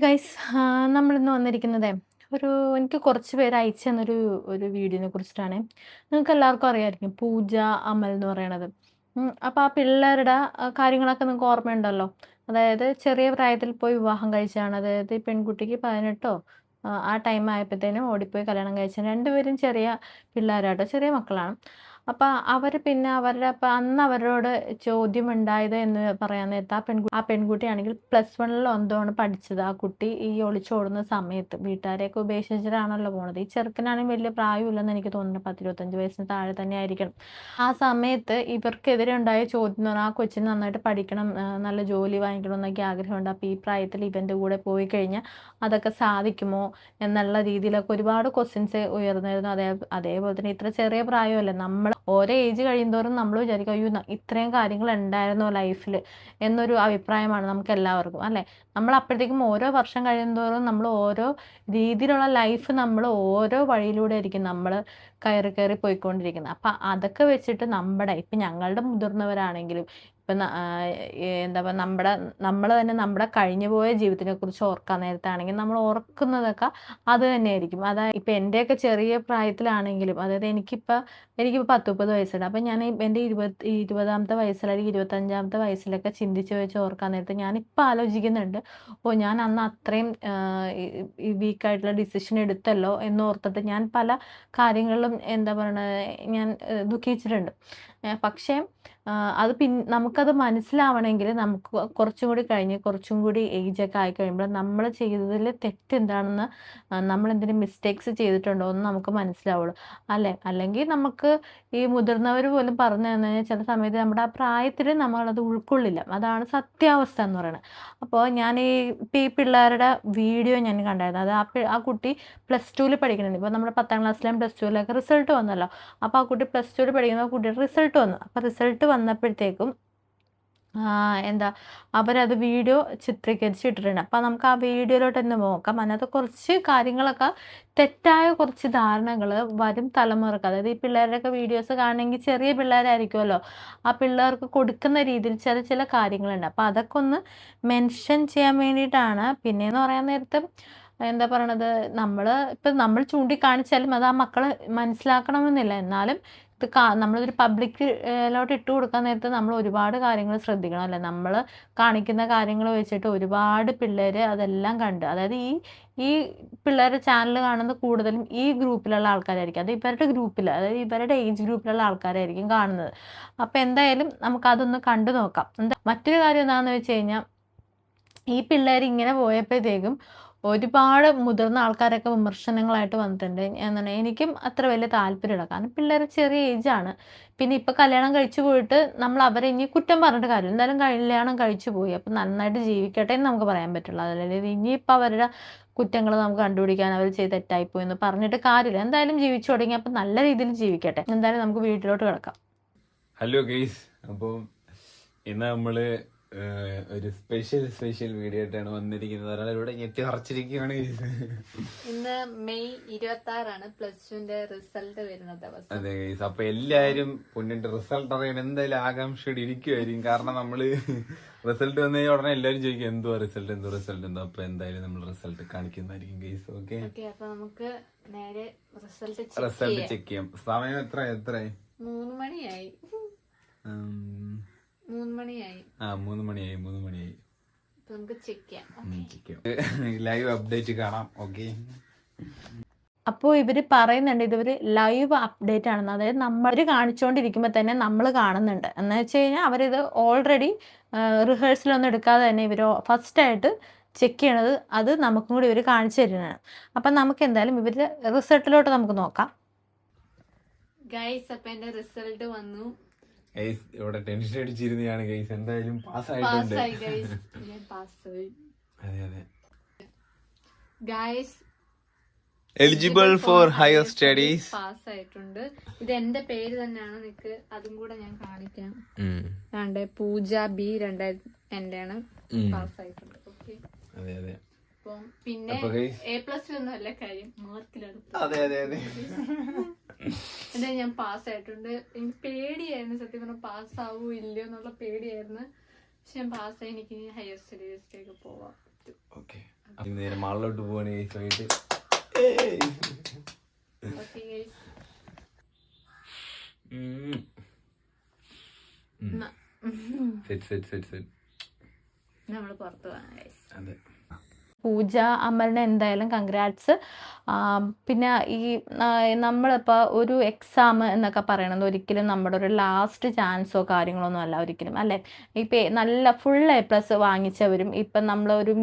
Guys, നമ്മളിന്ന് വന്നിരിക്കുന്നത് എനിക്ക് കുറച്ച് പേര് അയച്ചു തന്നൊരു വീഡിയോനെ കുറിച്ചിട്ടാണ്. നിങ്ങൾക്ക് എല്ലാവർക്കും അറിയാമായിരിക്കും പൂജ അമൽ എന്ന് പറയണത്. അപ്പോൾ ആ പിള്ളേരുടെ കാര്യങ്ങളൊക്കെ നിങ്ങൾക്ക് ഓർമ്മയുണ്ടല്ലോ. അതായത് ചെറിയ പ്രായത്തിൽ പോയി വിവാഹം കഴിച്ചതാണ്. അതായത് ഈ പെൺകുട്ടിക്ക് 18 ആ ടൈം ആയപ്പോഴത്തേനും ഓടിപ്പോയി കല്യാണം കഴിച്ചത്. രണ്ടുപേരും ചെറിയ പിള്ളേരാട്ടോ, ചെറിയ മക്കളാണ്. അപ്പോൾ അവർ പിന്നെ അന്ന് അവരോട് ചോദ്യമുണ്ടായത് എന്ന് പറയാൻ നേരത്ത് ആ പെൺകുട്ടിയാണെങ്കിൽ +1 എന്തോണ് പഠിച്ചത്. ആ കുട്ടി ഈ ഒളിച്ചോടുന്ന സമയത്ത് വീട്ടുകാരെയൊക്കെ ഉപേക്ഷിച്ചിട്ടാണല്ലോ പോണത്. ഈ ചെറുക്കനാണെങ്കിൽ വലിയ പ്രായമില്ലെന്ന് എനിക്ക് തോന്നുന്നു, 10-25 വയസ്സിന് താഴെ തന്നെ ആയിരിക്കണം. ആ സമയത്ത് ഇവർക്കെതിരെ ഉണ്ടായ ചോദ്യം എന്ന് പറഞ്ഞാൽ ആ കൊച്ചിന് നന്നായിട്ട് പഠിക്കണം, നല്ല ജോലി വാങ്ങിക്കണം എന്നൊക്കെ ആഗ്രഹമുണ്ട്. അപ്പോൾ ഈ പ്രായത്തിൽ ഇവൻ്റെ കൂടെ പോയി കഴിഞ്ഞാൽ അതൊക്കെ സാധിക്കുമോ എന്നുള്ള രീതിയിലൊക്കെ ഒരുപാട് ക്വസ്റ്റ്യൻസ് ഉയർന്നിരുന്നു. അതേപോലെ തന്നെ ഇത്ര ചെറിയ പ്രായമല്ലേ, നമ്മൾ ഓരോ ഏജ് കഴിയുന്തോറും നമ്മൾ വിചാരിക്കും അയ്യോ ഇത്രയും കാര്യങ്ങൾ ഉണ്ടായിരുന്നോ ലൈഫിൽ എന്നൊരു അഭിപ്രായമാണ് നമുക്ക് എല്ലാവർക്കും അല്ലേ. നമ്മൾ അപ്പോഴത്തേക്കും ഓരോ വർഷം കഴിയുന്തോറും നമ്മൾ ഓരോ രീതിയിലുള്ള ലൈഫ് നമ്മൾ ഓരോ വഴിയിലൂടെ ആയിരിക്കും നമ്മൾ കയറി പോയിക്കൊണ്ടിരിക്കുന്നത്. അപ്പം അതൊക്കെ വെച്ചിട്ട് ഇപ്പം ഞങ്ങളുടെ മുതിർന്നവരാണെങ്കിലും ഇപ്പം എന്താ പറയുക, നമ്മൾ തന്നെ നമ്മുടെ കഴിഞ്ഞു പോയ ജീവിതത്തിനെ കുറിച്ച് ഓർക്കാൻ നേരത്താണെങ്കിൽ നമ്മൾ ഓർക്കുന്നതൊക്കെ അത് തന്നെയായിരിക്കും. അതായത് ഇപ്പം എൻ്റെയൊക്കെ ചെറിയ പ്രായത്തിലാണെങ്കിലും, അതായത് എനിക്കിപ്പോൾ 10-30 വയസ്സുണ്ട്. അപ്പം ഞാൻ എൻ്റെ 20-ാമത്തെ വയസ്സിൽ അല്ലെങ്കിൽ 25-ാമത്തെ വയസ്സിലൊക്കെ ചിന്തിച്ച് വെച്ച് ഓർക്കാൻ നേരത്ത് ഞാനിപ്പോൾ ആലോചിക്കുന്നുണ്ട്, ഞാൻ അന്ന് അത്രയും വീക്കായിട്ടുള്ള ഡിസിഷൻ എടുത്തല്ലോ എന്നോർത്തിട്ട് ഞാൻ പല കാര്യങ്ങളിലും എന്താ പറയണത്, ഞാൻ ദുഃഖിച്ചിട്ടുണ്ട്. പക്ഷേ അത് നമുക്കത് മനസ്സിലാവണമെങ്കിൽ നമുക്ക് കുറച്ചും കൂടി കഴിഞ്ഞ് കുറച്ചും കൂടി ഏജൊക്കെ ആയിക്കഴിയുമ്പോൾ നമ്മൾ ചെയ്തതിൽ തെറ്റെന്താണെന്ന്, നമ്മളെന്തെങ്കിലും മിസ്റ്റേക്സ് ചെയ്തിട്ടുണ്ടോ എന്ന് നമുക്ക് മനസ്സിലാവുള്ളൂ അല്ലേ. അല്ലെങ്കിൽ നമുക്ക് ഈ മുതിർന്നവർ പോലും പറഞ്ഞു തന്നു കഴിഞ്ഞാൽ ചില സമയത്ത് നമ്മുടെ ആ പ്രായത്തിൽ നമ്മളത് ഉൾക്കൊള്ളില്ല. അതാണ് സത്യാവസ്ഥ എന്ന് പറയുന്നത്. അപ്പോൾ ഞാൻ ഇപ്പം ഈ പിള്ളേരുടെ വീഡിയോ ഞാൻ കണ്ടായിരുന്നു. അത് ആ കുട്ടി +2 പഠിക്കുന്നുണ്ട്. ഇപ്പോൾ നമ്മുടെ 10ാം ക്ലാസ്സിലും +2 റിസൾട്ട് വന്നല്ലോ. അപ്പോൾ ആ കുട്ടി +2 പഠിക്കുന്ന കുട്ടിയുടെ റിസൾട്ട് വന്നു. അപ്പോൾ റിസൾട്ട് വന്നപ്പോഴത്തേക്കും എന്താ അവരത് വീഡിയോ ചിത്രീകരിച്ചിട്ടിട്ടുണ്ട്. അപ്പോൾ നമുക്ക് ആ വീഡിയോയിലോട്ട് തന്നെ നോക്കാം. അതിനകത്ത് കുറച്ച് കാര്യങ്ങളൊക്കെ തെറ്റായ കുറച്ച് ധാരണകൾ വരും തലമുറക്ക്, അതായത് ഈ പിള്ളേരുടെയൊക്കെ വീഡിയോസ് കാണണമെങ്കിൽ ചെറിയ പിള്ളേരായിരിക്കുമല്ലോ, ആ പിള്ളേർക്ക് കൊടുക്കുന്ന രീതിയിൽ ചില കാര്യങ്ങളുണ്ട്. അപ്പോൾ അതൊക്കെ ഒന്ന് മെൻഷൻ ചെയ്യാൻ വേണ്ടിയിട്ടാണ്. പിന്നെയെന്ന് പറയാൻ നേരത്ത് എന്താ പറയണത്, നമ്മൾ ചൂണ്ടിക്കാണിച്ചാലും അത് ആ മക്കൾ മനസ്സിലാക്കണമെന്നില്ല. എന്നാലും നമ്മളൊരു പബ്ലിക്കിലോട്ട് ഇട്ട് കൊടുക്കാൻ നേരത്ത് നമ്മൾ ഒരുപാട് കാര്യങ്ങൾ ശ്രദ്ധിക്കണം അല്ലേ. നമ്മൾ കാണിക്കുന്ന കാര്യങ്ങൾ വെച്ചിട്ട് ഒരുപാട് പിള്ളേർ അതെല്ലാം കണ്ട്, അതായത് ഈ പിള്ളേരുടെ ചാനൽ കാണുന്നത് കൂടുതലും ഈ ഗ്രൂപ്പിലുള്ള ആൾക്കാരായിരിക്കും. അത് ഇവരുടെ ഗ്രൂപ്പിൽ, അതായത് ഇവരുടെ ഏജ് ഗ്രൂപ്പിലുള്ള ആൾക്കാരായിരിക്കും കാണുന്നത്. അപ്പോൾ എന്തായാലും നമുക്കതൊന്ന് കണ്ടു നോക്കാം. മറ്റൊരു കാര്യം എന്താണെന്ന് വെച്ച് കഴിഞ്ഞാൽ, ഈ പിള്ളേർ ഇങ്ങനെ പോയപ്പോഴത്തേക്കും ഒരുപാട് മുതിർന്ന ആൾക്കാരൊക്കെ വിമർശനങ്ങളായിട്ട് വന്നിട്ടുണ്ട്. എന്താണ്, എനിക്കും അത്ര വലിയ താല്പര്യമില്ല. കാരണം പിള്ളേർ ചെറിയ ഏജാണ്. പിന്നെ ഇപ്പം കല്യാണം കഴിച്ചു പോയിട്ട് നമ്മൾ അവരെ ഇനി കുറ്റം പറഞ്ഞിട്ട് കാര്യമില്ല. എന്തായാലും കല്യാണം കഴിച്ചു പോയി, അപ്പം നന്നായിട്ട് ജീവിക്കട്ടെ എന്ന് നമുക്ക് പറയാൻ പറ്റുള്ളൂ. അതല്ലെങ്കിൽ ഇനിയിപ്പോൾ അവരുടെ കുറ്റങ്ങൾ നമുക്ക് കണ്ടുപിടിക്കാൻ അവർ ചെയ്ത് തെറ്റായിപ്പോയി എന്ന് പറഞ്ഞിട്ട് കാര്യമില്ല. എന്തായാലും ജീവിച്ചു തുടങ്ങി, അപ്പം നല്ല രീതിയിൽ ജീവിക്കട്ടെ. എന്തായാലും നമുക്ക് വീട്ടിലോട്ട് കിടക്കാം. ഹലോ ഗെയ്സ്, അപ്പോൾ ഇന്ന് നമ്മള് ഒരു സ്പെഷ്യൽ വീഡിയോ ആയിട്ടാണ് വന്നിരിക്കുന്നത്. ഒരാളിവിടെ ഞെട്ടി ഉറച്ചിരിക്കുകയാണ്. ഇന്ന് മെയ് 26 +2 റിസൾട്ട് വരുന്ന ദിവസം. അതെ ഗെയ്സ്, അപ്പൊ എല്ലാരും പൊന്നിന്റെ റിസൾട്ട് അറിയാൻ എന്തായാലും ആകാംക്ഷയോടെ ഇരിക്കുമായിരിക്കും. കാരണം നമ്മള് റിസൾട്ട് വന്നു കഴിഞ്ഞാൽ ഉടനെ എല്ലാരും ചോദിക്കും എന്തുവാ റിസൾട്ട് എന്തോ. അപ്പൊ എന്തായാലും നമ്മൾ റിസൾട്ട് കാണിക്കുന്നതായിരിക്കും ഗെയ്സ്. ഓക്കെ, അപ്പൊ നമുക്ക് നേരെ റിസൾട്ട് ചെക്ക് ചെയ്യാം. സമയം എത്രയായി? 3 മണിയായി. 3 മണിയായി. നമുക്ക് ചെക്ക് ചെയ്യാം. ലൈവ് അപ്ഡേറ്റ് കാണാം. ഓക്കെ, അപ്പോൾ ഇവർ പറയുന്നുണ്ട് ഇതൊരു ലൈവ് അപ്ഡേറ്റ് ആണെന്ന്. അതായത് നമ്മൾ കാണിച്ചുകൊണ്ടിരിക്കുമ്പോൾ തന്നെ നമ്മൾ കാണുന്നുണ്ട് എന്ന് വെച്ച് കഴിഞ്ഞാൽ അവരിത് ഓൾറെഡി റിഹേഴ്സലൊന്നും എടുക്കാതെ തന്നെ ഇവർ ഫസ്റ്റായിട്ട് ചെക്ക് ചെയ്യണത് അത് നമുക്കും കൂടി ഇവർ കാണിച്ചു തരുന്നതാണ്. അപ്പം നമുക്ക് എന്തായാലും ഇവരുടെ റിസൾട്ടിലോട്ട് നമുക്ക് നോക്കാം. ഗൈസ്, അപ്പം എൻ്റെ റിസൾട്ട് വന്നു. ഇവിടെ ടെൻഷൻ അടിച്ചിരുന്നതാണ് ഗൈസ്. എന്തായാലും പാസ്സായിട്ടുണ്ട്. അതെ guys, eligible for higher studies pass ആയിട്ടുണ്ട്. ഇത് എന്റെ പേര് തന്നെയാണ്. നിക്ക് അതും കൂടെ ഞാൻ കാണിക്കാം. പൂജ B 2000 എന്റെയാണ്. പാസ് ആയിട്ടുണ്ട്. ഓക്കെ, പിന്നെ A+ ഒന്നും അല്ല കാര്യം, മാർക്കിലാണ്. എന്താ ഞാൻ പാസ് ആയിട്ടുണ്ട്. എനിക്ക് പേടിയായിരുന്നു സത്യം പറഞ്ഞാൽ, പാസ് ആവൂ ഇല്ലയോ എന്നുള്ള പേടിയായിരുന്നു. പക്ഷെ ഞാൻ പാസ്സായി. എനിക്ക് ഹയർ സ്റ്റഡീസിലേക്ക് പോവാം. നേരെ മാളിലോട്ട് പോവാണ് ഗൈസ് വൈകിട്ട്. നമ്മള് പുറത്തു പോകാം. അതെ, പൂജ അമലിന് എന്തായാലും കൺഗ്രാറ്റ്സ്. പിന്നെ ഈ നമ്മളിപ്പോൾ ഒരു എക്സാം എന്നൊക്കെ പറയണത് ഒരിക്കലും നമ്മുടെ ഒരു ലാസ്റ്റ് ചാൻസോ കാര്യങ്ങളൊന്നും അല്ല ഒരിക്കലും, അല്ലേ? ഇപ്പം നല്ല ഫുൾ A+ വാങ്ങിച്ചവരും ഇപ്പം നമ്മളൊരു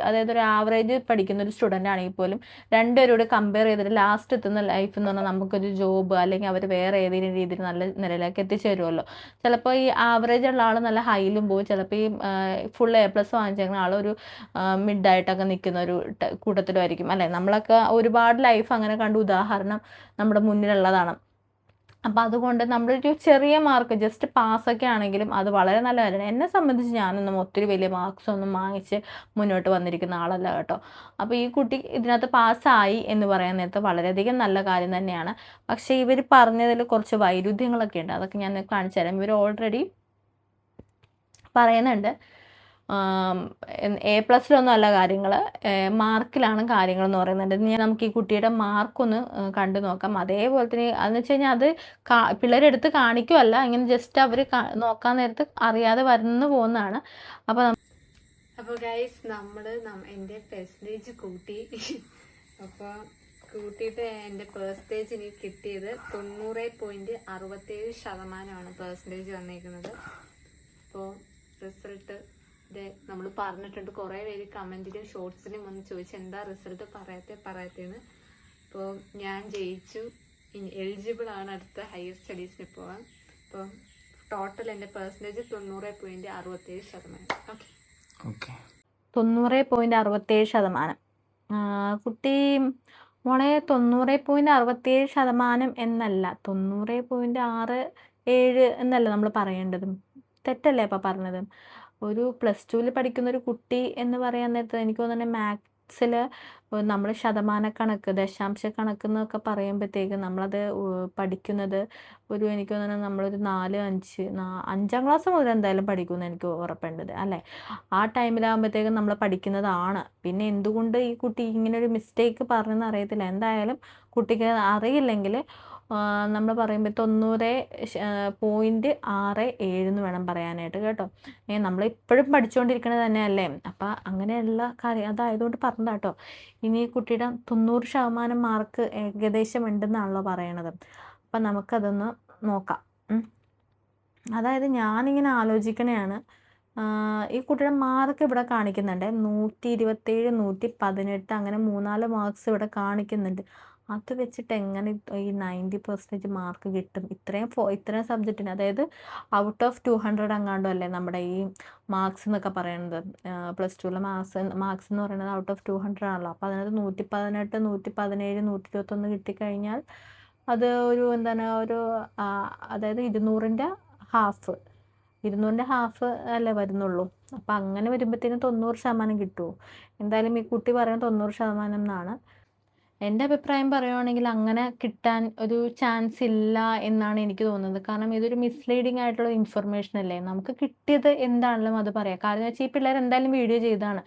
അതായത് ഒരു ആവറേജ് പഠിക്കുന്ന ഒരു സ്റ്റുഡൻ്റ് ആണെങ്കിൽ പോലും രണ്ടുപേരോട് കമ്പയർ ചെയ്തിട്ട് ലാസ്റ്റ് എത്തുന്ന ലൈഫ് എന്ന് പറഞ്ഞാൽ നമുക്കൊരു ജോബ് അല്ലെങ്കിൽ അവർ വേറെ ഏതെങ്കിലും രീതിയിൽ നല്ല നിലയിലേക്ക് എത്തിച്ചേരുമല്ലോ. ചിലപ്പോൾ ഈ ആവറേജ് ഉള്ള ആൾ നല്ല ഹൈയിലും പോകും, ചിലപ്പോൾ ഈ ഫുൾ A+ വാങ്ങിച്ചേക്കുന്ന ആളൊരു മിഡായിട്ടൊക്കെ നിൽക്കുന്ന ഒരു കൂട്ടത്തിലുമായിരിക്കും, അല്ലേ? നമ്മളൊക്കെ ഒരുപാട് ലൈഫ് അങ്ങനെ കണ്ട ഉദാഹരണം നമ്മുടെ മുന്നിലുള്ളതാണ്. അപ്പോൾ അതുകൊണ്ട് നമ്മളൊരു ചെറിയ മാർക്ക് ജസ്റ്റ് പാസ്സൊക്കെ ആണെങ്കിലും അത് വളരെ നല്ല കാര്യമാണ്. എന്നെ സംബന്ധിച്ച് ഞാനൊന്നും ഒത്തിരി വലിയ മാർക്സ് ഒന്നും വാങ്ങിച്ച് മുന്നോട്ട് വന്നിരിക്കുന്ന ആളല്ല കേട്ടോ. അപ്പോൾ ഈ കുട്ടി ഇതിനകത്ത് പാസ്സായി എന്ന് പറയാൻ നേരത്ത് വളരെയധികം നല്ല കാര്യം തന്നെയാണ്. പക്ഷേ ഇവർ പറഞ്ഞതിൽ കുറച്ച് വൈരുദ്ധ്യങ്ങളൊക്കെ ഉണ്ട്, അതൊക്കെ ഞാൻ കാണിച്ചു തരാം. ഇവർ ഓൾറെഡി പറയുന്നുണ്ട് A+ലൊന്നും അല്ല കാര്യങ്ങൾ, മാർക്കിലാണ് കാര്യങ്ങൾ എന്ന് പറയുന്നുണ്ട്. നമുക്ക് ഈ കുട്ടിയുടെ മാർക്കൊന്ന് കണ്ടു നോക്കാം. അതേപോലെ തന്നെ അതെന്ന് വെച്ച് കഴിഞ്ഞാൽ അത് പിള്ളേരെടുത്ത് കാണിക്കുമല്ല, ഇങ്ങനെ ജസ്റ്റ് അവർ നോക്കാൻ നേരത്ത് അറിയാതെ വരുന്നു പോകുന്നതാണ്. അപ്പോൾ ഗൈസ് നമ്മള് എൻ്റെ പെർസെൻറ്റേജ് കൂട്ടി. അപ്പോൾ കൂട്ടിയിട്ട് എൻ്റെ പെർസെൻറ്റേജ് എനിക്ക് കിട്ടിയത് 90.67% പെർസെൻറ്റേജ് വന്നേക്കുന്നത്. അപ്പോൾ റിസൾട്ട് നമ്മൾ പറഞ്ഞിട്ടുണ്ട്, കുറേ പേര് കമൻറ്റിലും ഷോർട്സിലും വന്ന് ചോദിച്ചു എന്താ റിസൾട്ട് പറയാത്തേന്ന്. അപ്പോൾ ഞാൻ ജയിച്ചു, എലിജിബിൾ ആണ് അടുത്ത ഹയർ സ്റ്റഡീസിന് പോകാൻ. അപ്പോൾ ടോട്ടൽ എൻ്റെ പെർസെൻറ്റേജ് 90.67%. ഓക്കെ, 90.67%. കുട്ടി മോളെ 90.67% എന്നല്ല, 90.67 എന്നല്ല നമ്മൾ പറയേണ്ടത്. തെറ്റല്ലേ അപ്പം പറഞ്ഞത്? ഒരു +2 പഠിക്കുന്ന ഒരു കുട്ടി എന്ന് പറയാൻ നേരത്ത് എനിക്ക് തോന്നുന്നത് മാത്സിൽ നമ്മൾ ശതമാനക്കണക്ക്, ദശാംശ കണക്ക് എന്നൊക്കെ പറയുമ്പോഴത്തേക്ക് നമ്മളത് പഠിക്കുന്നത് എനിക്ക് തോന്നുന്നത് നമ്മളൊരു 5-5 ക്ലാസ് മുതൽ എന്തായാലും പഠിക്കുമെന്ന് എനിക്ക് ഉറപ്പുണ്ട്, അല്ലേ? ആ ടൈമിലാകുമ്പോഴത്തേക്കും നമ്മൾ പഠിക്കുന്നതാണ്. പിന്നെ എന്തുകൊണ്ട് ഈ കുട്ടി ഇങ്ങനെ ഒരു മിസ്റ്റേക്ക് പറഞ്ഞെന്ന് അറിയത്തില്ല. എന്തായാലും കുട്ടിക്ക് അറിയില്ലെങ്കിൽ നമ്മൾ പറയുമ്പോൾ 90.67 എന്ന് വേണം പറയാനായിട്ട് കേട്ടോ. നമ്മളിപ്പോഴും പഠിച്ചുകൊണ്ടിരിക്കണത് തന്നെയല്ലേ, അപ്പം അങ്ങനെയുള്ള കാര്യം അതായതുകൊണ്ട് പറഞ്ഞ കേട്ടോ. ഇനി കുട്ടിയുടെ 90% മാർക്ക് ഏകദേശം ഉണ്ടെന്നാണല്ലോ പറയണത്. അപ്പം നമുക്കതൊന്ന് നോക്കാം. അതായത് ഞാനിങ്ങനെ ആലോചിക്കണതാണ്, ഈ കുട്ടിയുടെ മാർക്ക് ഇവിടെ കാണിക്കുന്നുണ്ട് 127, 118 അങ്ങനെ 3-4 മാർക്സ് ഇവിടെ കാണിക്കുന്നുണ്ട്. അത് വെച്ചിട്ട് എങ്ങനെ ഈ 90% മാർക്ക് കിട്ടും ഇത്രയും സബ്ജക്റ്റിന്? അതായത് ഔട്ട് ഓഫ് 200 എങ്ങാണ്ടോ അല്ലേ നമ്മുടെ ഈ മാർക്സ് എന്നൊക്കെ പറയുന്നത്. +2 മാർക്സ് എന്ന് പറയുന്നത് ഔട്ട് ഓഫ് 200 ആണല്ലോ. അപ്പോൾ അതിനകത്ത് 118, 117, 121 കിട്ടിക്കഴിഞ്ഞാൽ അത് ഒരു അതായത് 200ൻ്റെ ഹാഫ് അല്ലേ വരുന്നുള്ളൂ. അപ്പം അങ്ങനെ വരുമ്പോഴത്തേനും 90% കിട്ടുമോ? എന്തായാലും ഈ കുട്ടി പറയുന്നത് 90% എന്നാണ്. എൻ്റെ അഭിപ്രായം പറയുവാണെങ്കിൽ അങ്ങനെ കിട്ടാൻ ഒരു ചാൻസ് ഇല്ല എന്നാണ് എനിക്ക് തോന്നുന്നത്. കാരണം ഇതൊരു മിസ്ലീഡിങ് ആയിട്ടുള്ള ഇൻഫർമേഷൻ അല്ലേ. നമുക്ക് കിട്ടിയത് എന്താണെങ്കിലും അത് പറയാം. കാരണം എന്ന് വെച്ചാൽ ഈ പിള്ളേർ എന്തായാലും വീഡിയോ ചെയ്താണ്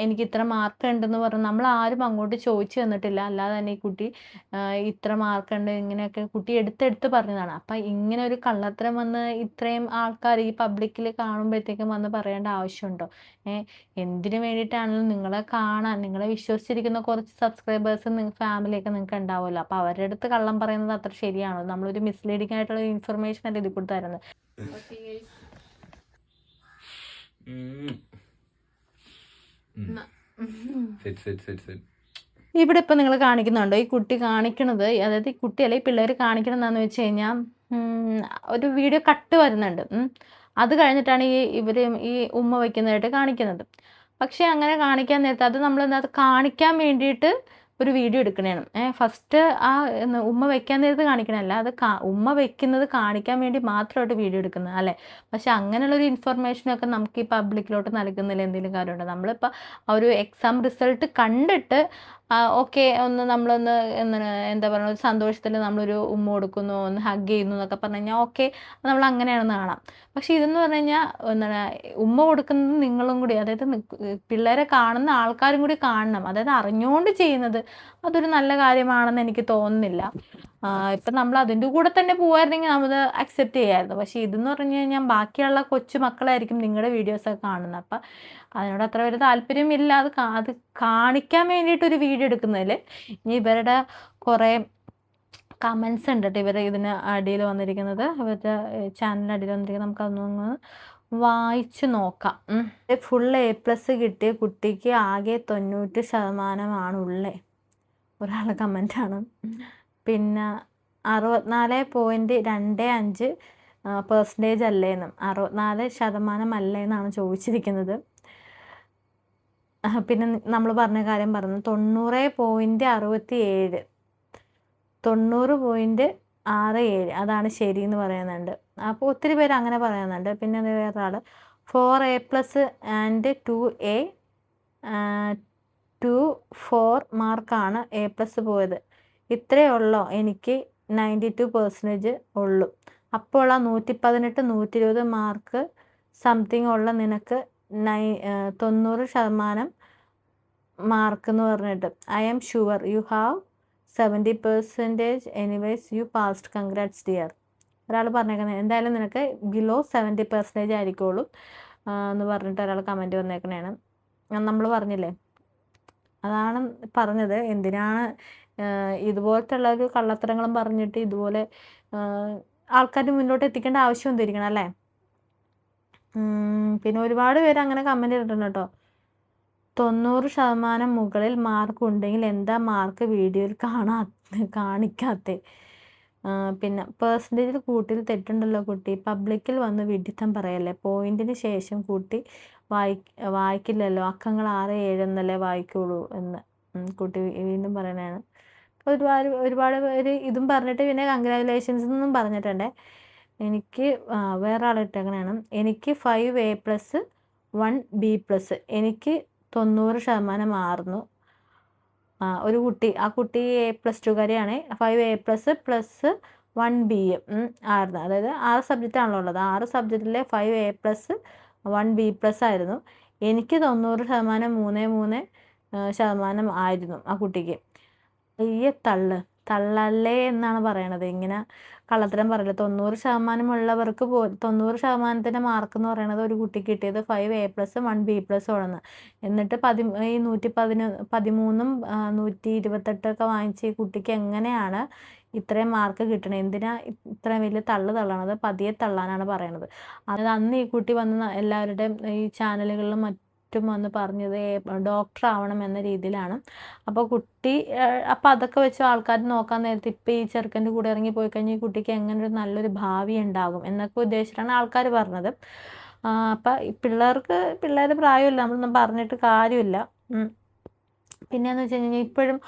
എനിക്ക് ഇത്ര മാർക്ക് ഉണ്ടെന്ന് പറഞ്ഞു. നമ്മൾ ആരും അങ്ങോട്ട് ചോദിച്ചു തന്നിട്ടില്ല. അല്ലാതെ തന്നെ ഈ കുട്ടി ഇത്ര മാർക്ക് ഉണ്ട് ഇങ്ങനെയൊക്കെ കുട്ടി എടുത്തെടുത്ത് പറഞ്ഞതാണ്. അപ്പം ഇങ്ങനെ ഒരു കള്ളത്തരം വന്ന് ഇത്രയും ആൾക്കാർ ഈ പബ്ലിക്കിൽ കാണുമ്പോഴത്തേക്കും വന്ന് പറയേണ്ട ആവശ്യമുണ്ടോ? എന്തിനു വേണ്ടിയിട്ടാണെങ്കിലും നിങ്ങളെ വിശ്വസിച്ചിരിക്കുന്ന കുറച്ച് സബ്സ്ക്രൈബേഴ്സ് ഫാമിലിയൊക്കെ നിങ്ങൾക്ക് ഉണ്ടാവുമല്ലോ. അപ്പോൾ അവരുടെ അടുത്ത് കള്ളം പറയുന്നത് അത്ര ശരിയാണോ? നമ്മളൊരു മിസ്ലീഡിങ് ആയിട്ടുള്ള ഇൻഫർമേഷൻ അല്ലേ ഇതിൽ കൂടി തരുന്നത്. ഇവിടെ ഇപ്പം നിങ്ങൾ കാണിക്കുന്നുണ്ടോ ഈ കുട്ടി കാണിക്കണത്? അതായത് ഈ കുട്ടിയല്ല ഈ പിള്ളേർ കാണിക്കണം എന്താണെന്ന് വെച്ച് കഴിഞ്ഞാൽ ഒരു വീഡിയോ കട്ട് വരുന്നുണ്ട്. അത് കഴിഞ്ഞിട്ടാണ് ഇവർ ഈ ഉമ്മ വയ്ക്കുന്നതായിട്ട് കാണിക്കുന്നത്. പക്ഷേ അങ്ങനെ കാണിക്കാൻ നേരത്തെ അത് നമ്മളെന്താ കാണിക്കാൻ വേണ്ടിയിട്ട് ഒരു വീഡിയോ എടുക്കണേണ്. ഫസ്റ്റ് ആ ഉമ്മ വെക്കാൻ നേരത്ത് കാണിക്കണമല്ല, അത് ഉമ്മ വെക്കുന്നത് കാണിക്കാൻ വേണ്ടി മാത്രമായിട്ട് വീഡിയോ എടുക്കുന്നത്, അല്ലേ? പക്ഷെ അങ്ങനെയുള്ളൊരു ഇൻഫർമേഷനൊക്കെ നമുക്ക് ഈ പബ്ലിക്കിലോട്ട് നൽകുന്നതിൽ എന്തെങ്കിലും കാര്യമുണ്ടോ? നമ്മളിപ്പോൾ ആ ഒരു എക്സാം റിസൾട്ട് കണ്ടിട്ട് ഓക്കെ ഒന്ന് നമ്മളൊന്ന് എന്താ പറയുക ഒരു സന്തോഷത്തിൽ നമ്മളൊരു ഉമ്മ കൊടുക്കുന്നു, ഒന്ന് ഹഗ് ചെയ്യുന്നു എന്നൊക്കെ പറഞ്ഞു കഴിഞ്ഞാൽ ഓക്കെ, നമ്മൾ അങ്ങനെയാണെന്ന് കാണാം. പക്ഷെ ഇതെന്ന് പറഞ്ഞു കഴിഞ്ഞാൽ എന്താണ് ഉമ്മ കൊടുക്കുന്നത് നിങ്ങളും കൂടി, അതായത് പിള്ളേരെ കാണുന്ന ആൾക്കാരും കൂടി കാണണം. അതായത് അറിഞ്ഞുകൊണ്ട് ചെയ്യുന്നത് അതൊരു നല്ല കാര്യമാണെന്ന് എനിക്ക് തോന്നുന്നില്ല. ഇപ്പം നമ്മൾ അതിൻ്റെ കൂടെ തന്നെ പോകുമായിരുന്നെങ്കിൽ നമ്മൾ അക്സെപ്റ്റ് ചെയ്യാമായിരുന്നു. പക്ഷേ ഇതെന്ന് പറഞ്ഞു കഴിഞ്ഞാൽ ബാക്കിയുള്ള കൊച്ചു മക്കളായിരിക്കും നിങ്ങളുടെ വീഡിയോസൊക്കെ കാണുന്നത്. അപ്പം അതിനോട് അത്ര വലിയ താല്പര്യമില്ല. അത് കാണിക്കാൻ വേണ്ടിയിട്ടൊരു വീഡിയോ എടുക്കുന്നതിൽ. ഇനി ഇവരുടെ കുറേ കമൻസ് ഉണ്ട് കേട്ടോ, ഇവർ ഇതിന് അടിയിൽ വന്നിരിക്കുന്നത്, ഇവരുടെ ചാനലിൻ്റെ അടിയിൽ വന്നിരിക്കുന്നത്. നമുക്കതൊന്ന് വായിച്ചു നോക്കാം. ഫുൾ A+ കിട്ടിയ കുട്ടിക്ക് ആകെ 90% ഒരാൾ കമൻറ്റാണ്. പിന്നെ 64.25% അല്ലേന്നും 64% അല്ലേന്നാണ് ചോദിച്ചിരിക്കുന്നത്. പിന്നെ നമ്മൾ പറഞ്ഞ കാര്യം പറഞ്ഞു 90.67 90.67 അതാണ് ശരി എന്ന് പറയുന്നുണ്ട്. അപ്പോൾ ഒത്തിരി പേര് അങ്ങനെ പറയുന്നുണ്ട്. പിന്നെ വേറൊരാൾ 4A+ ആൻഡ് 2A 4 മാർക്കാണ് A+ പോയത്. ഇത്രയേ ഉള്ളോ? എനിക്ക് 92% ഉള്ളൂ. അപ്പോൾ ആ 118 120 മാർക്ക് സംതിങ് ഉള്ള നിനക്ക് 90% മാർക്ക് എന്ന് പറഞ്ഞിട്ട് I am sure you have 70% anyways you passed congrats dear. ഒരാൾ പറഞ്ഞേക്കുന്നത് എന്തായാലും നിനക്ക് ബിലോ 70% ആയിരിക്കുള്ളൂ എന്ന് പറഞ്ഞിട്ട് ഒരാൾ കമൻറ്റ് വന്നേക്കണേണ്. നമ്മൾ പറഞ്ഞില്ലേ, അതാണ് പറഞ്ഞത്. എന്തിനാണ് ഇതുപോലത്തെ ഉള്ള ഒരു കള്ളത്തരങ്ങളും പറഞ്ഞിട്ട് ഇതുപോലെ ആൾക്കാർ മുന്നോട്ട് എത്തിക്കേണ്ട ആവശ്യം എന്തിരിക്കണം അല്ലേ? പിന്നെ ഒരുപാട് പേര് അങ്ങനെ കമൻറ്റ് ചെയ്തിട്ടുണ്ട് കേട്ടോ. 90% മുകളിൽ മാർക്ക് ഉണ്ടെങ്കിൽ എന്താ മാർക്ക് വീഡിയോയിൽ കാണിക്കാത്തേ? പിന്നെ പെർസെൻറ്റേജിൽ കൂട്ടിൽ തെറ്റുണ്ടല്ലോ കുട്ടി, പബ്ലിക്കിൽ വന്ന് വിഡിത്തം പറയല്ലേ, പോയിന്റിന് ശേഷം കൂട്ടി വായിക്കില്ലല്ലോ, അക്കങ്ങൾ 6 7 എന്നല്ലേ വായിക്കുള്ളൂ എന്ന് കുട്ടി വീണ്ടും പറയണതാണ്. ഒരുപാട് പേര് ഇതും പറഞ്ഞിട്ട് പിന്നെ കൺഗ്രാജുലേഷൻസ് എന്നും പറഞ്ഞിട്ടുണ്ട്. എനിക്ക് വേറെ ആളിട്ടേക്കണതാണ്, എനിക്ക് 5A+ 1B+, എനിക്ക് 90% ആയിരുന്നു. ഒരു കുട്ടി, ആ കുട്ടി A+2 കാരിയാണ്. 5A+ + 1B ആയിരുന്നു. അതായത് 6 സബ്ജക്റ്റാണല്ലോ ഉള്ളത്. 6 സബ്ജക്റ്റിലെ 5A+ 1B+ ആയിരുന്നു. എനിക്ക് 90% ആയിരുന്നു ആ കുട്ടിക്ക്. തള്ളല്ലേ എന്നാണ് പറയണത്. ഇങ്ങനെ കള്ളത്തരം പറയില്ല. 90% ഉള്ളവർക്ക് 90% മാർക്ക് എന്ന് പറയുന്നത് ഒരു കുട്ടിക്ക് കിട്ടിയത് 5A+ 1B+ ആണെന്ന്. എന്നിട്ട് ഈ 113 128 വാങ്ങിച്ച ഈ കുട്ടിക്ക് എങ്ങനെയാണ് ഇത്രയും മാർക്ക് കിട്ടണത്? എന്തിനാ ഇത്രയും വലിയ തള്ളണത്? പതിയെ തള്ളാനാണ് പറയണത്. അത് അന്ന് ഈ കുട്ടി വന്ന് എല്ലാവരുടെയും ഈ ചാനലുകളിലും മറ്റും വന്ന് പറഞ്ഞത് ഡോക്ടർ ആവണം എന്ന രീതിയിലാണ്. അപ്പോൾ അതൊക്കെ വെച്ച് ആൾക്കാർ നോക്കാൻ നേരത്തെ ഇപ്പം ഈ ചെറുക്കൻ്റെ കൂടെ ഇറങ്ങി പോയി കഴിഞ്ഞാൽ ഈ കുട്ടിക്ക് എങ്ങനെ ഒരു നല്ലൊരു ഭാവി ഉണ്ടാകും എന്നൊക്കെ ഉദ്ദേശിച്ചിട്ടാണ് ആൾക്കാർ പറഞ്ഞത്. അപ്പം പിള്ളേരുടെ പ്രായമില്ല, നമ്മളൊന്നും പറഞ്ഞിട്ട് കാര്യമില്ല. പിന്നെയെന്ന് വെച്ച് കഴിഞ്ഞാൽ ഇപ്പോഴും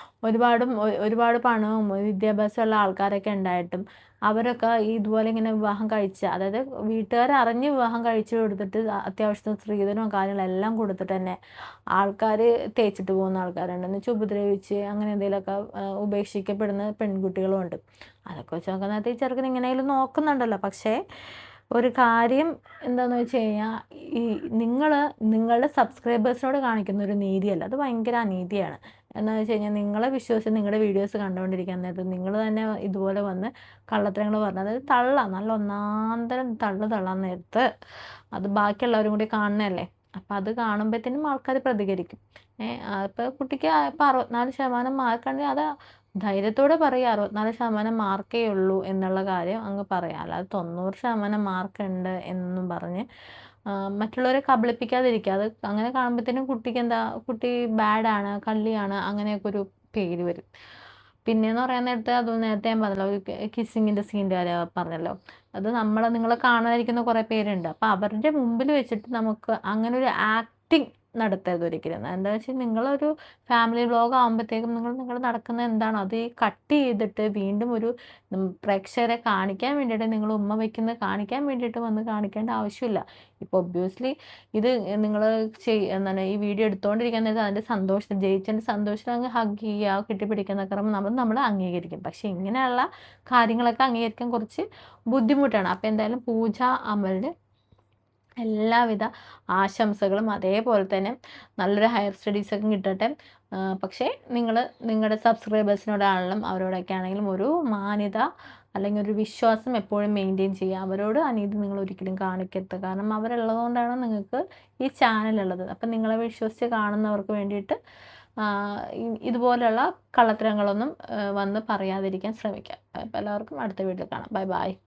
ഒരുപാട് പണവും വിദ്യാഭ്യാസമുള്ള ആൾക്കാരൊക്കെ ഉണ്ടായിട്ടും അവരൊക്കെ ഇതുപോലെ ഇങ്ങനെ വിവാഹം കഴിച്ച്, അതായത് വീട്ടുകാർ അറിഞ്ഞ് വിവാഹം കഴിച്ച് കൊടുത്തിട്ട് അത്യാവശ്യത്തിന് സ്ത്രീധനവും കാര്യങ്ങളെല്ലാം കൊടുത്തിട്ട് തന്നെ ആൾക്കാർ തേച്ചിട്ട് പോകുന്ന ആൾക്കാരുണ്ട്. എന്ന് വെച്ചാൽ ഉപദ്രവിച്ച് അങ്ങനെ എന്തെങ്കിലുമൊക്കെ ഉപേക്ഷിക്കപ്പെടുന്ന പെൺകുട്ടികളും ഉണ്ട്. അതൊക്കെ വെച്ച് നോക്കുന്നത് ഈ ചെറുക്കൻ ഇങ്ങനെയെങ്കിലും നോക്കുന്നുണ്ടല്ലോ. പക്ഷേ ഒരു കാര്യം എന്താണെന്ന് വെച്ച് കഴിഞ്ഞാൽ ഈ നിങ്ങളുടെ സബ്സ്ക്രൈബേഴ്സിനോട് കാണിക്കുന്ന ഒരു നീതിയല്ല, അത് ഭയങ്കര അനീതിയാണ്. എന്താണെന്ന് വെച്ച് കഴിഞ്ഞാൽ നിങ്ങളെ വിശ്വസിച്ച് നിങ്ങളുടെ വീഡിയോസ് കണ്ടുകൊണ്ടിരിക്കാൻ നേരത്ത് നിങ്ങൾ തന്നെ ഇതുപോലെ വന്ന് കള്ളത്തരങ്ങൾ പറഞ്ഞത്, അതായത് നല്ല ഒന്നാന്തരം തള്ളാൻ നേരത്ത് അത് ബാക്കിയുള്ളവരും കൂടി കാണണമല്ലേ. അപ്പം അത് കാണുമ്പോഴത്തേനും ആൾക്കാർ പ്രതികരിക്കും. ഇപ്പോൾ കുട്ടിക്ക് ഇപ്പോൾ 64% മാർക്കുണ്ടെങ്കിൽ അത് ധൈര്യത്തോടെ പറയുക 64% മാർക്കേ ഉള്ളൂ എന്നുള്ള കാര്യം അങ്ങ് പറയാം. അല്ലാതെ 90% മാർക്കുണ്ട് എന്നും പറഞ്ഞ് മറ്റുള്ളവരെ കബളിപ്പിക്കാതിരിക്കുക. അത് അങ്ങനെ കാണുമ്പോഴത്തേനും കുട്ടി ബാഡാണ്, കള്ളിയാണ്, അങ്ങനെയൊക്കെ ഒരു പേര് വരും. പിന്നെയെന്ന് പറയാൻ നേരത്തെ അത് നേരത്തെ ഞാൻ പറഞ്ഞല്ലോ, ഒരു കിസ്സിങ്ങിൻ്റെ സീൻ്റെ കാര്യം പറഞ്ഞല്ലോ, അത് നിങ്ങളെ കാണാതിരിക്കുന്ന കുറേ പേരുണ്ട്. അപ്പോൾ അവരുടെ മുമ്പിൽ വെച്ചിട്ട് നമുക്ക് അങ്ങനെ ഒരു ആക്ടിങ് നടത്തരുത് ഒരിക്കലും. എന്താ വെച്ചാൽ നിങ്ങളൊരു ഫാമിലി വ്ലോഗ് ആകുമ്പോഴത്തേക്കും നിങ്ങൾ നടക്കുന്നത് എന്താണോ അത് കട്ട് ചെയ്തിട്ട് വീണ്ടും ഒരു പ്രേക്ഷകരെ കാണിക്കാൻ വേണ്ടിയിട്ട് നിങ്ങൾ ഉമ്മ വയ്ക്കുന്നത് കാണിക്കാൻ വേണ്ടിയിട്ട് വന്ന് കാണിക്കേണ്ട ആവശ്യമില്ല. ഇപ്പോൾ ഒബ്വിയസ്ലി ഇത് നിങ്ങൾ എന്താണ് ഈ വീഡിയോ എടുത്തുകൊണ്ടിരിക്കാൻ നേരത്ത് അതിൻ്റെ സന്തോഷം ജയിച്ചതിൻ്റെ സന്തോഷത്തിൽ അങ്ങ് ഹഗ് ചെയ്യുക കെട്ടിപ്പിടിക്കുന്നൊക്കെ പറയുമ്പോൾ നമ്മൾ അംഗീകരിക്കും. പക്ഷേ ഇങ്ങനെയുള്ള കാര്യങ്ങളൊക്കെ അംഗീകരിക്കാൻ കുറച്ച് ബുദ്ധിമുട്ടാണ്. അപ്പോൾ എന്തായാലും പൂജ അമലിന് എല്ലാവിധ ആശംസകളും, അതേപോലെ തന്നെ നല്ലൊരു ഹയർ സ്റ്റഡീസൊക്കെ കിട്ടട്ടെ. പക്ഷേ നിങ്ങൾ നിങ്ങളുടെ സബ്സ്ക്രൈബേഴ്സിനോടാണെങ്കിലും അവരോടൊക്കെ ആണെങ്കിലും ഒരു മാന്യത അല്ലെങ്കിൽ ഒരു വിശ്വാസം എപ്പോഴും മെയിൻറ്റെയിൻ ചെയ്യുക. അവരോട് അനീതി നിങ്ങൾ ഒരിക്കലും കാണിക്കരുത്. കാരണം അവരുള്ളതുകൊണ്ടാണ് നിങ്ങൾക്ക് ഈ ചാനലുള്ളത്. അപ്പം നിങ്ങളെ വിശ്വസിച്ച് കാണുന്നവർക്ക് വേണ്ടിയിട്ട് ഇതുപോലെയുള്ള കള്ളത്തരങ്ങളൊന്നും വന്ന് പറയാതിരിക്കാൻ ശ്രമിക്കുക. അപ്പോൾ എല്ലാവർക്കും അടുത്ത വീഡിയോയിൽ കാണാം. Bye bye.